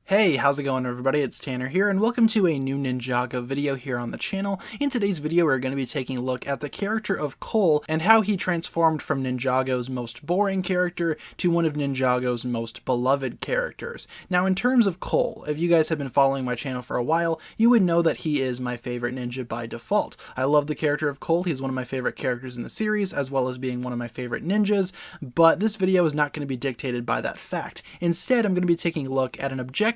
Hey, how's it going everybody? It's Tanner here, and welcome to a new Ninjago video here on the channel. In today's video, we're going to be taking a look at the character of Cole and how he transformed from Ninjago's most boring character to one of Ninjago's most beloved characters. Now, in terms of Cole, if you guys have been following my channel for a while, you would know that he is my favorite ninja by default. I love the character of Cole. He's one of my favorite characters in the series, as well as being one of my favorite ninjas, but this video is not going to be dictated by that fact. Instead, I'm going to be taking a look at an objective,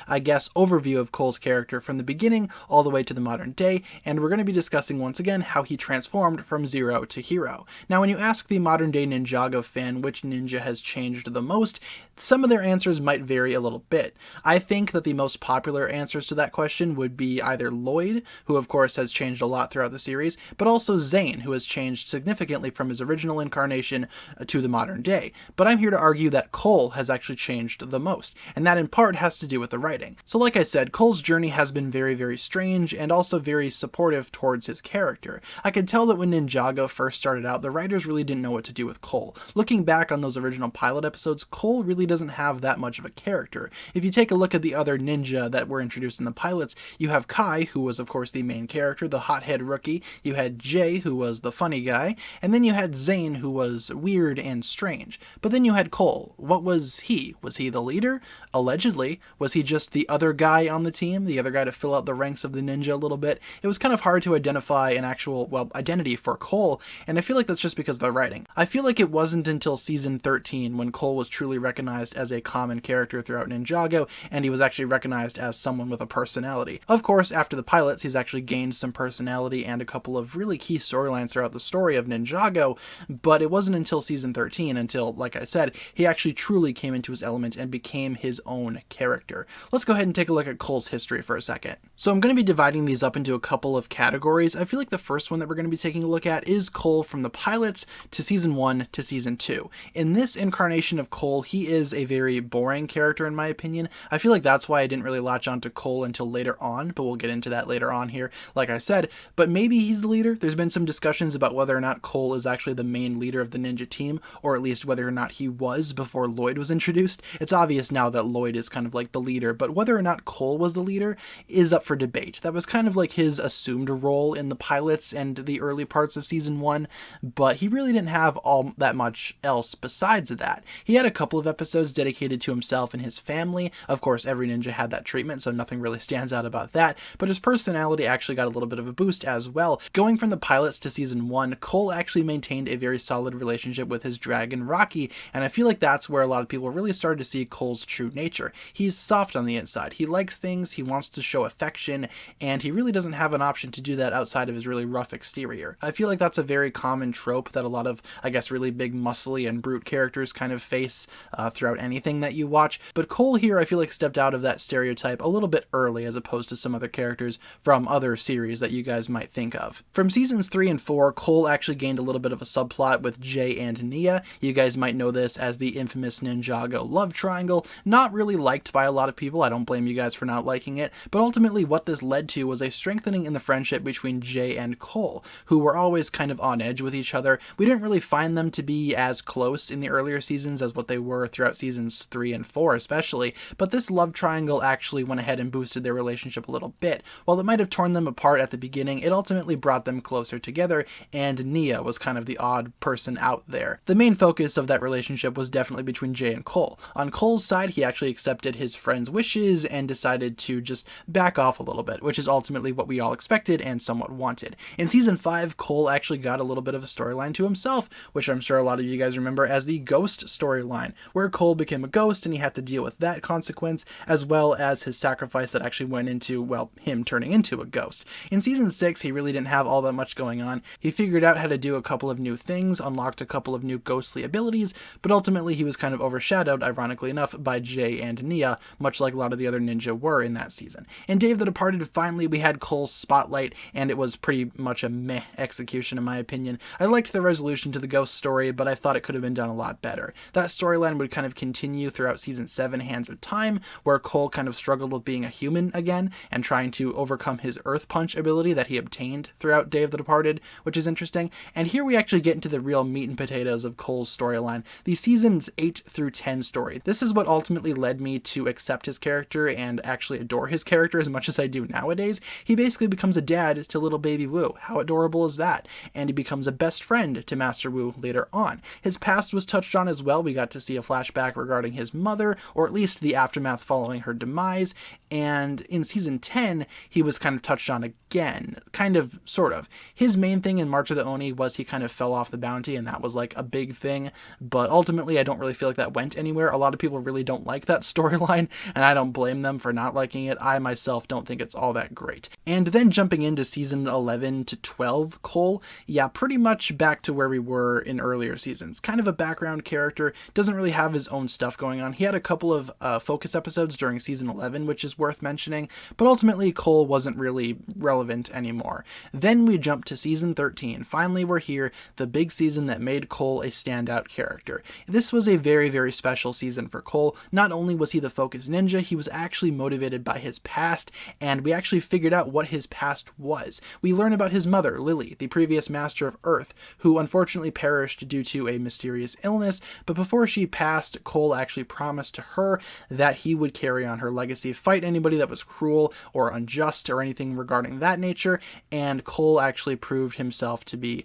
I guess, overview of Cole's character from the beginning all the way to the modern day, and we're going to be discussing once again how he transformed from zero to hero. Now, when you ask the modern day Ninjago fan which ninja has changed the most, some of their answers might vary a little bit. I think that the most popular answers to that question would be either Lloyd, who of course has changed a lot throughout the series, but also Zane, who has changed significantly from his original incarnation to the modern day. But I'm here to argue that Cole has actually changed the most, and that in part has to do with the writing. So like I said, Cole's journey has been very strange and also very supportive towards his character. I could tell that when Ninjago first started out, the writers really didn't know what to do with Cole. Looking back on those original pilot episodes, Cole really doesn't have that much of a character. If you take a look at the other ninja that were introduced in the pilots, you have Kai, who was of course the main character, the hothead rookie, you had Jay, who was the funny guy, and then you had Zane, who was weird and strange. But then you had Cole. What was he? Was he the leader? Allegedly. Was he just the other guy on the team, the other guy to fill out the ranks of the ninja a little bit? It was kind of hard to identify an actual, identity for Cole, and I feel like that's just because of the writing. I feel like it wasn't until season 13 when Cole was truly recognized as a common character throughout Ninjago, and he was actually recognized as someone with a personality. Of course, after the pilots, he's actually gained some personality and a couple of really key storylines throughout the story of Ninjago, but it wasn't until season 13 until, like I said, he actually truly came into his element and became his own character. Let's go ahead and take a look at Cole's history for a second. So I'm going to be dividing these up into a couple of categories. I feel like the first one that we're going to be taking a look at is Cole from the pilots to season 1 to season 2. In this incarnation of Cole, he is a very boring character in my opinion. I feel like that's why I didn't really latch on to Cole until later on, but we'll get into that later on here, like I said. But maybe he's the leader. There's been some discussions about whether or not Cole is actually the main leader of the ninja team, or at least whether or not he was before Lloyd was introduced. It's obvious now that Lloyd is kind of like the leader, but whether or not Cole was the leader is up for debate. That was kind of like his assumed role in the pilots and the early parts of season 1, but he really didn't have all that much else besides that. He had a couple of episodes dedicated to himself and his family. Of course, every ninja had that treatment, so nothing really stands out about that, but his personality actually got a little bit of a boost as well. Going from the pilots to season 1, Cole actually maintained a very solid relationship with his dragon Rocky, and I feel like that's where a lot of people really started to see Cole's true nature. He's soft on the inside. He likes things, he wants to show affection, and he really doesn't have an option to do that outside of his really rough exterior. I feel like that's a very common trope that a lot of, I guess, really big muscly and brute characters kind of face throughout anything that you watch, but Cole here I feel like stepped out of that stereotype a little bit early as opposed to some other characters from other series that you guys might think of. From seasons 3 and 4, Cole actually gained a little bit of a subplot with Jay and Nia. You guys might know this as the infamous Ninjago love triangle. Not really liked by a lot of people. I don't blame you guys for not liking it, but ultimately what this led to was a strengthening in the friendship between Jay and Cole, who were always kind of on edge with each other. We didn't really find them to be as close in the earlier seasons as what they were throughout seasons 3 and 4 especially, but this love triangle actually went ahead and boosted their relationship a little bit. While it might have torn them apart at the beginning, it ultimately brought them closer together, and Nia was kind of the odd person out there. The main focus of that relationship was definitely between Jay and Cole. On Cole's side, he actually accepted his friend's wishes and decided to just back off a little bit, which is ultimately what we all expected and somewhat wanted. In season 5, Cole actually got a little bit of a storyline to himself, which I'm sure a lot of you guys remember as the ghost storyline, where Cole became a ghost and he had to deal with that consequence, as well as his sacrifice that actually went into, well, him turning into a ghost. In season 6, he really didn't have all that much going on. He figured out how to do a couple of new things, unlocked a couple of new ghostly abilities, but ultimately he was kind of overshadowed, ironically enough, by Jay and Nia, much like a lot of the other ninja were in that season. In Day of the Departed, finally we had Cole's spotlight, and it was pretty much a meh execution in my opinion. I liked the resolution to the ghost story, but I thought it could have been done a lot better. That storyline would kind of continue throughout season 7, Hands of Time, where Cole kind of struggled with being a human again and trying to overcome his Earth Punch ability that he obtained throughout Day of the Departed, which is interesting. And here we actually get into the real meat and potatoes of Cole's storyline, the seasons 8 through 10 story. This is what ultimately led me to accept his character and actually adore his character as much as I do nowadays. He basically becomes a dad to little baby Wu. How adorable is that? And he becomes a best friend to Master Wu later on. His past was touched on as well. We got to see a flashback regarding his mother, or at least the aftermath following her demise, and in season 10, he was kind of touched on again, kind of, sort of. His main thing in March of the Oni was he kind of fell off the bounty, and that was like a big thing, but ultimately I don't really feel like that went anywhere. A lot of people really don't like that storyline, and I don't blame them for not liking it. I myself don't think it's all that great. And then jumping into season 11 to 12, Cole, yeah, pretty much back to where we were in earlier seasons. Kind of a background character, doesn't really have his own stuff going on. He had a couple of focus episodes during season 11, which is worth mentioning, but ultimately Cole wasn't really relevant anymore. Then we jump to season 13. Finally, we're here, the big season that made Cole a standout character. This was a very, very special season for Cole. Not only was he the focus ninja, he was actually motivated by his past, and we actually figured out what his past was. We learn about his mother, Lily, the previous master of Earth, who unfortunately perished due to a mysterious illness, but before she passed, Cole actually promised to her that he would carry on her legacy, fight anybody that was cruel or unjust or anything regarding that nature, and Cole actually proved himself to be,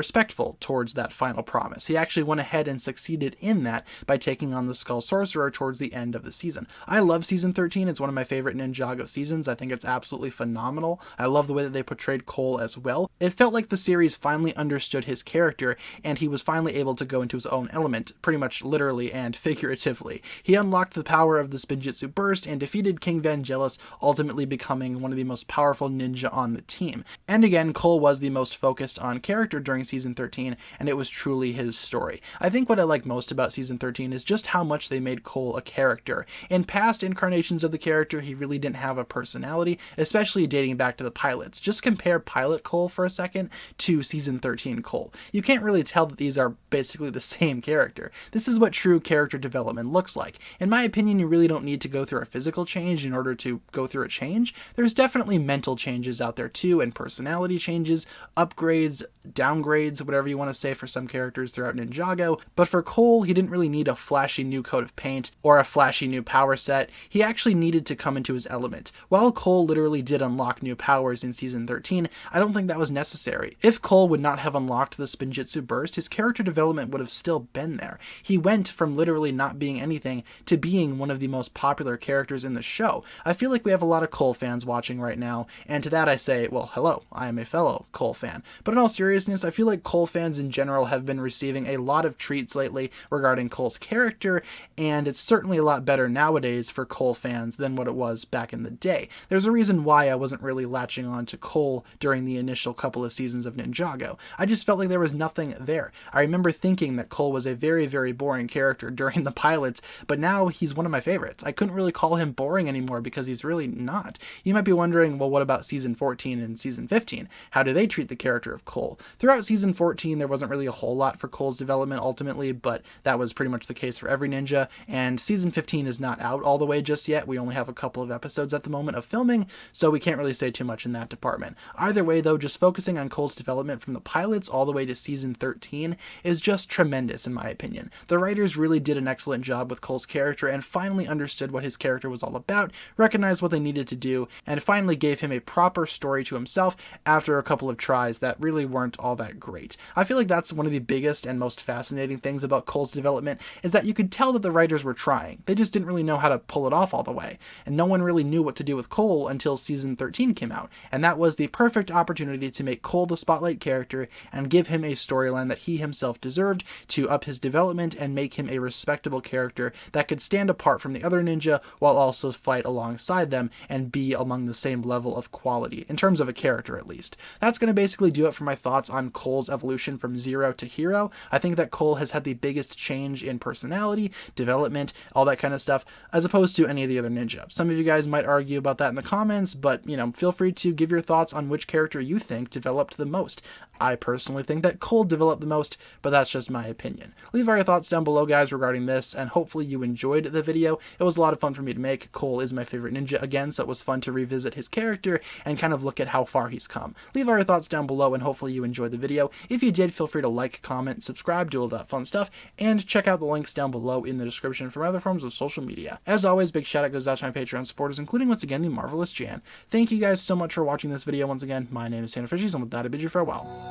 respectful towards that final promise. He actually went ahead and succeeded in that by taking on the Skull Sorcerer towards the end of the season. I love season 13. It's one of my favorite Ninjago seasons. I think it's absolutely phenomenal. I love the way that they portrayed Cole as well. It felt like the series finally understood his character, and he was finally able to go into his own element, pretty much literally and figuratively. He unlocked the power of the Spinjitzu Burst and defeated King Vangelis, ultimately becoming one of the most powerful ninja on the team. And again, Cole was the most focused on character during season 13, and it was truly his story. I think what I like most about season 13 is just how much they made Cole a character. In past incarnations of the character, he really didn't have a personality, especially dating back to the pilots. Just compare pilot Cole for a second to season 13 Cole. You can't really tell that these are basically the same character. This is what true character development looks like. In my opinion, you really don't need to go through a physical change in order to go through a change. There's definitely mental changes out there too, and personality changes, upgrades, downgrades, whatever you want to say for some characters throughout Ninjago. But for Cole, he didn't really need a flashy new coat of paint or a flashy new power set. He actually needed to come into his element. While Cole literally did unlock new powers in season 13, I don't think that was necessary. If Cole would not have unlocked the Spinjitzu Burst, his character development would have still been there. He went from literally not being anything to being one of the most popular characters in the show. I feel like we have a lot of Cole fans watching right now, and to that I say, well, hello, I am a fellow Cole fan. But in all seriousness, I feel like Cole fans in general have been receiving a lot of treats lately regarding Cole's character, and it's certainly a lot better nowadays for Cole fans than what it was back in the day. There's a reason why I wasn't really latching on to Cole during the initial couple of seasons of Ninjago. I just felt like there was nothing there. I remember thinking that Cole was a very, very boring character during the pilots, but now he's one of my favorites. I couldn't really call him boring anymore because he's really not. You might be wondering, well, what about season 14 and season 15? How do they treat the character of Cole? Throughout season 14, there wasn't really a whole lot for Cole's development ultimately, but that was pretty much the case for every ninja, and season 15 is not out all the way just yet. We only have a couple of episodes at the moment of filming, so we can't really say too much in that department. Either way though, just focusing on Cole's development from the pilots all the way to season 13 is just tremendous in my opinion. The writers really did an excellent job with Cole's character and finally understood what his character was all about, recognized what they needed to do, and finally gave him a proper story to himself after a couple of tries that really weren't all that great. I feel like that's one of the biggest and most fascinating things about Cole's development, is that you could tell that the writers were trying. They just didn't really know how to pull it off all the way, and no one really knew what to do with Cole until season 13 came out, and that was the perfect opportunity to make Cole the spotlight character and give him a storyline that he himself deserved to up his development and make him a respectable character that could stand apart from the other ninja while also fight alongside them and be among the same level of quality, in terms of a character at least. That's going to basically do it for my thoughts on Cole's evolution from zero to hero. I think that Cole has had the biggest change in personality, development, all that kind of stuff, as opposed to any of the other ninja. Some of you guys might argue about that in the comments, but feel free to give your thoughts on which character you think developed the most. I personally think that Cole developed the most, but that's just my opinion. Leave all your thoughts down below, guys, regarding this, and hopefully you enjoyed the video. It was a lot of fun for me to make. Cole is my favorite ninja again, so it was fun to revisit his character and kind of look at how far he's come. Leave all your thoughts down below, and hopefully you enjoyed the video. If you did, feel free to like, comment, subscribe, do all that fun stuff, and check out the links down below in the description for other forms of social media. As always, big shout out goes out to my Patreon supporters, including once again the marvelous Jan. Thank you guys so much for watching this video once again. My name is TannerFishies, and with that I bid you farewell.